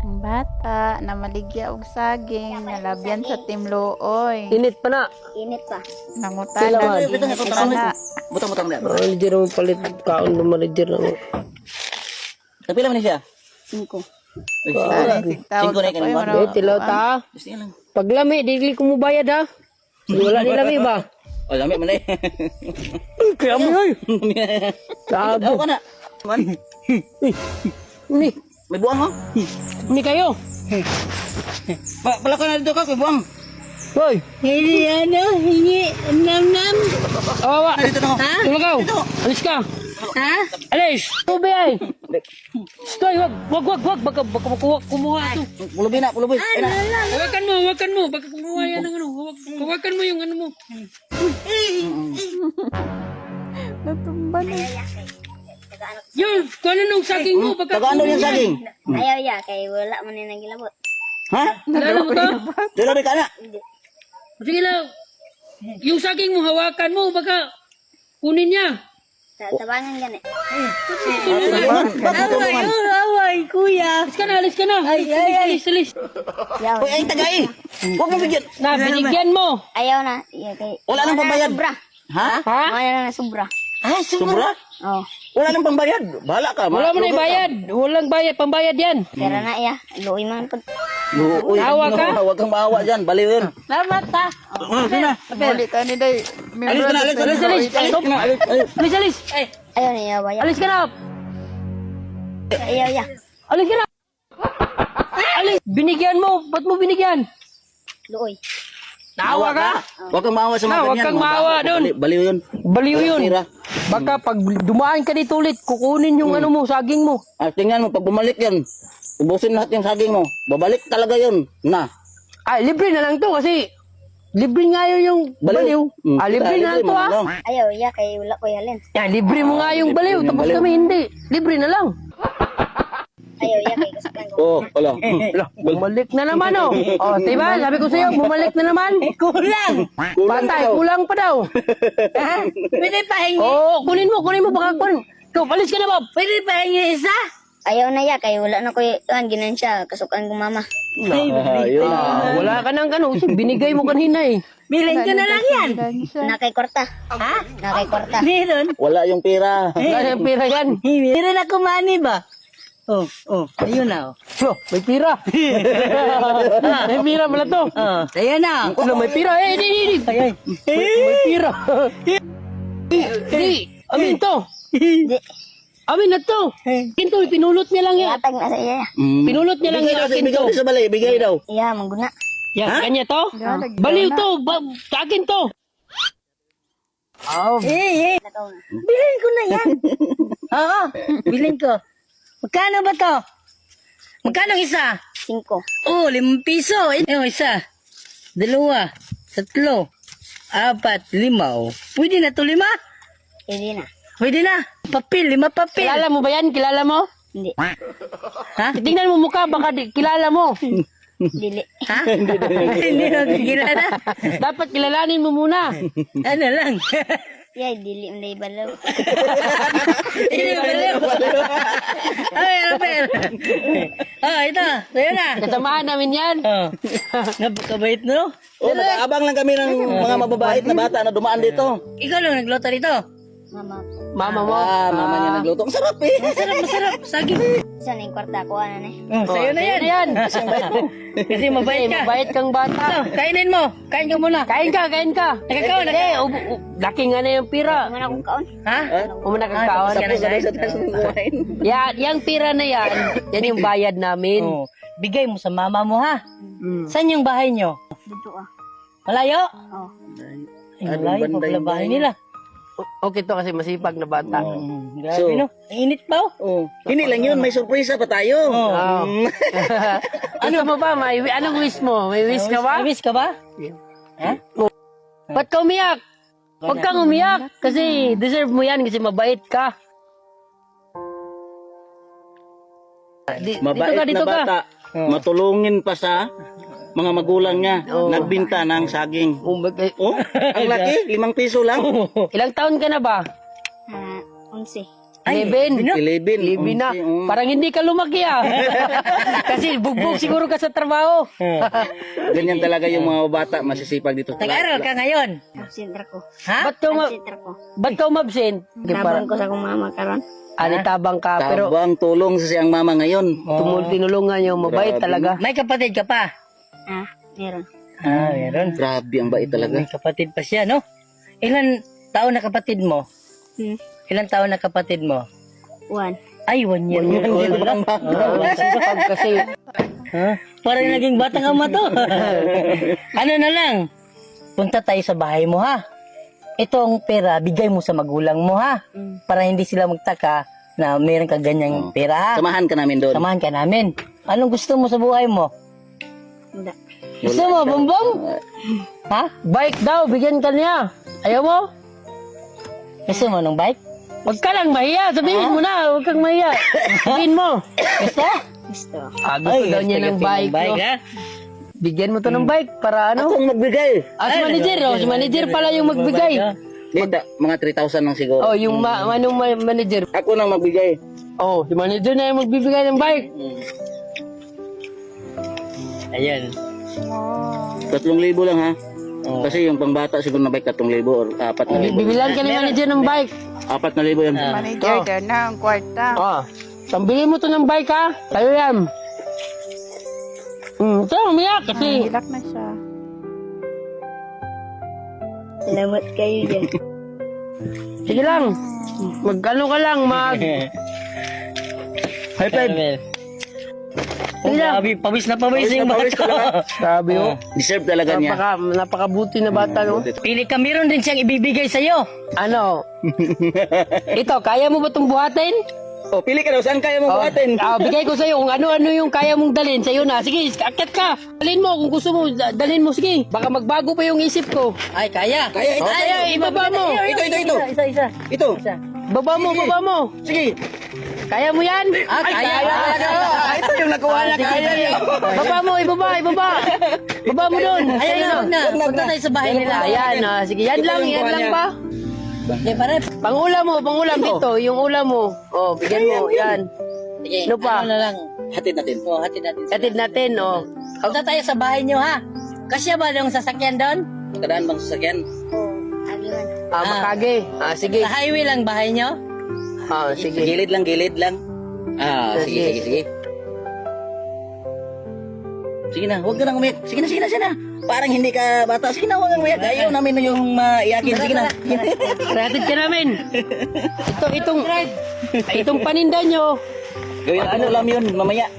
Ang bata na maligya og saging nalabyan sa timlooy. Init pa na. Init pa. Nangutan Sila na man. ana. Butang-butang na. Manager mo palit kaon ng manager na mo. Napila man ni siya? 5. Sani sigtawag Singko na sa ikan koy mo. Eh, tilaw ta. Gusto niya lang. Paglami, di ko mo bayad ha. Wala ni lami ba? Oh, lami man eh. Kaya mo ay. Sabi. Daw ka na. Man. Ni, May buwang ho. ni kayo. Pala ka na dito ka, may buwang. Hoy, Hindi hingi nam. awawa. Dito na ho. Tulagaw. Alis ka. Ha? Alis. Tubi ay. Stoy, wag. Baka kumuha ito. Pulubi na, pulubi. Ay na. Hawakan mo. Baka kumuha yan ng ano. Hawakan mo yung ano mo. Natumba na. Yun, kung ano nung saging mo. Baka Tagaan yung saging. Ayaw ya kay wala man ni nagilabot. Ha? Nalala mo to? Dalabi ka na. Sige lang. Yung saging mo, hawakan mo. Baka kunin niya. Tabangan gani. Bakit tulungan? Away kuya. Alis ka na. Alis. Yaw. Uy, ay tagay. Huwag mo bigyan. Na, binigyan mo. Ayaw na. Iya kay. Wala nang pambayad. Sobra. Ha? Ha? Wala na sobra. Ay, sobra? Oh. Wala nang pambayad. Bahala ka. Wala mo na ibayad. Walang bayad, pambayad yan. Pera na iya. Luoy man pud. Uy, Awa ka? Huwag kang maawa dyan. Baliw yun. Salamat ta. Sina? Muli ka ni day. Alis ka na, alis ka na. Alis ka na. Alis. Ayaw na iya waya. Alis ka na. Ayaw ya. Alis ka na. Alis. Binigyan mo. Ba't mo binigyan? Luoy. Naawa ka? Huwag kang maawa sa mga Huwag ganyan. kang maawa doon. Baliw yun. Baliw yun. Tira. Baka pag dumaan ka dito ulit, kukunin yung ano mo, saging mo. Tingnan mo, pag bumalik yan, ubusin lahat yung saging mo. Babalik talaga yun. Na. Ay, libre na lang to kasi libre nga yun yung baliw. Libre na lang to ha. Ayaw ya kay wala ko yalin. Yan, libre mo nga yung baliw. Tapos kami hindi. Libre na lang. Ayaw ya kay kasukan ko. Oo, wala. Bumalik na naman oh. Oh, diba? Sabi ko sa'yo, bumalik na naman. Kulang. Patay, kulang pa daw. Pwede pa hingi. Oo, kunin mo. Baka kunin. Ikaw, alis ka na Bob. Pwede pa hingi isa. Ayaw na ya kay wala na ko ginansya kasukan ko mama. Ayun. Wala ka nang ano. Binigay mo kanina eh. Bilhin ko na lang yan. Nakay korta. Ha? Nakay korta. Meron. Wala yung pera. Wala yung pira yan. Meron ako money ba? Oh, ayun na. Oh, may pira. May pira pala to. Ayun na. Ano, may pira. Di. May pira. Di. Amin to. Di. Amin na to. Kinto, pinulot niya lang yan. Atag na sa iya. Pinulot niya lang Bigay yung daw, akin bigay to. daw sa balay. Bigay daw. Iya, mangguna. Yan, kanya to. Baliw to. Sa akin to. Oh, Nakaw na. Bilhin ko na yan. Oo, bilhin ko. Magkano ba to? Magkano isa? 5. Oh, 5 piso. Yung isa. 2, 3, 4, 5. Pwede na to 5? Pwede na. Pwede na. Papel, 5 papel. kilala mo ba yan? Kilala mo? Hindi. Ha? Tingnan mo mukha, baka kilala mo. Dili. Ha? Hindi na kilala. Dapat kilalanin mo muna. Ano lang? Yay, dili mo na ibalaw. Dili mo ibalaw. Ay, Rafael. Oh, ito. Sa'yo na. Kasamahan namin yan. Oh. Napakabait no? Oh, nag-aabang lang kami ng mga mababait na bata na dumaan dito. Ikaw lang nagluto dito? Mama. Mama mo. Mama niya nagluto. Ang sarap eh. Masarap. Saging. Saan yung kwarta ko? Ano na eh? Sa'yo na yan. Yan. Kasi mabait ka. Mabait kang bata. Kainin mo. Kain ka muna. Kain ka. Nakakaon. Laki nga na yung pira. Muna akong kaon. Ha? Umuna kang kaon. Tapos sabay sa taas ng kumain. Yan, yung pira na yan, yan yung bayad namin. Oh, bigay mo sa mama mo ha. Saan yung bahay nyo? Dito ah. Malayo? Oo. Ay, malayo pa pala bahay nila. Okay to kasi masipag na bata. Grabe So, no. Init pa oh. Oh, hindi lang yun. May sorpresa pa tayo. Oh. Ano mo ba? Anong wish mo? May wish ka ba? May wish ka ba? Ha? Ba't ka umiyak? Huwag kang umiyak kasi deserve mo yan kasi mabait ka. Mabait dito na ka. bata. Matulungin pa sa mga magulang niya. Nagbinta ng saging. Oh, ang laki. 5 piso lang. Ilang taon ka na ba? 11. 11. 11 na. Mm. Parang hindi ka lumaki ah. Kasi bugbog siguro ka sa trabaho. Ganyan talaga yung mga bata, masisipag dito. Nag-aral ka ngayon? Absent ako. Ha? Ba't ka umabsent? Tabang ko sa akong mama karon. Anitabang ka, pero Tabang tulong sa siyang mama ngayon. tinulungan niyo, mabait Grabe. talaga. May kapatid ka pa? Ah, meron. Meron. Grabe ang bait talaga. May kapatid pa siya, no? Ilan taon na kapatid mo? Ilan taon na kapatid mo? 1. Ay, 1 year old lang. Kasi, Parang naging batang ama to. Ano na lang? Punta tayo sa bahay mo, ha? Itong pera, bigay mo sa magulang mo, ha? Para hindi sila magtaka na meron ka ganyang pera, ha? Samahan ka namin doon. Samahan ka namin. Anong gusto mo sa buhay mo? Wala. Gusto mo, bumbong? Ha? bike daw, bigyan ka niya. Ayaw mo? Gusto mo ng bike? Huwag ka lang mahiya. Sabihin mo na, huwag kang mahiya. Sabihin mo. Gusto? Gusto. Gusto daw niya ng bike. No? ha? Bigyan mo to ng bike para ano? Akong magbigay. Si manager, si manager pala yung magbigay. Dito, mga 3,000 lang siguro. Oh, yung manager. Ako nang magbigay. Oh, si manager na yung magbibigay ng bike. Ayan. 3,000 lang ha. Kasi yung pangbata siguro na bike 3,000 or 4,000. Bibilan ka ni manager ng bike. 4,000 yan. Manager dyan na ang kwarta. Oh, pambili mo to ng bike ha. Tayo yan. Ito, umiyak kasi. Hilak na siya. Salamat kayo dyan. Sige lang. Magkano ka lang, High five. Sige lang. Pawis na pawis yung bata. Sabi oh. Deserve talaga niya. Napakabuti na bata, no? Pili ka, meron din siyang ibibigay sa'yo. Ano? Ito, kaya mo ba itong buhatin? Oh, pili ka daw. Saan kaya mo buhatin? Bigay ko sa'yo kung ano-ano yung kaya mong dalhin. Sa'yo na. Sige, akit ka. Dalhin mo kung gusto mo. Dalhin mo. Sige. Baka magbago pa yung isip ko. Ay, kaya. Kaya ito. Ay, ibaba mo. Ito. Isa. Ito. Baba mo. Sige. Kaya mo yan? Kaya. Ito yung nakuha na kaya. Baba mo, ibaba. Baba mo doon. Ayan na. Punta tayo sa bahay nila. Ayan, sige. Yan lang ba? Di pare. Pangulam dito. Yung ulam mo. Oh, bigyan mo. Yan. Sige, Ano pa? ano na lang. Hatid natin. Hatid natin. Atid natin, oh. Punta tayo sa bahay niyo, ha? Kasya ba yung sasakyan doon? Kadaan bang sasakyan? Aliwan. Makage. Sige. Sa highway lang bahay niyo? Sige. Gilid lang. Sige. Sige na, huwag ka nang umiyak. Sige na. Parang hindi ka bata. Sige na, huwag kang umiyak. Ayaw namin yung maiyakin. Sige na. Ratid ka namin. Itong paninda nyo. Gawin natin ulam yun mamaya.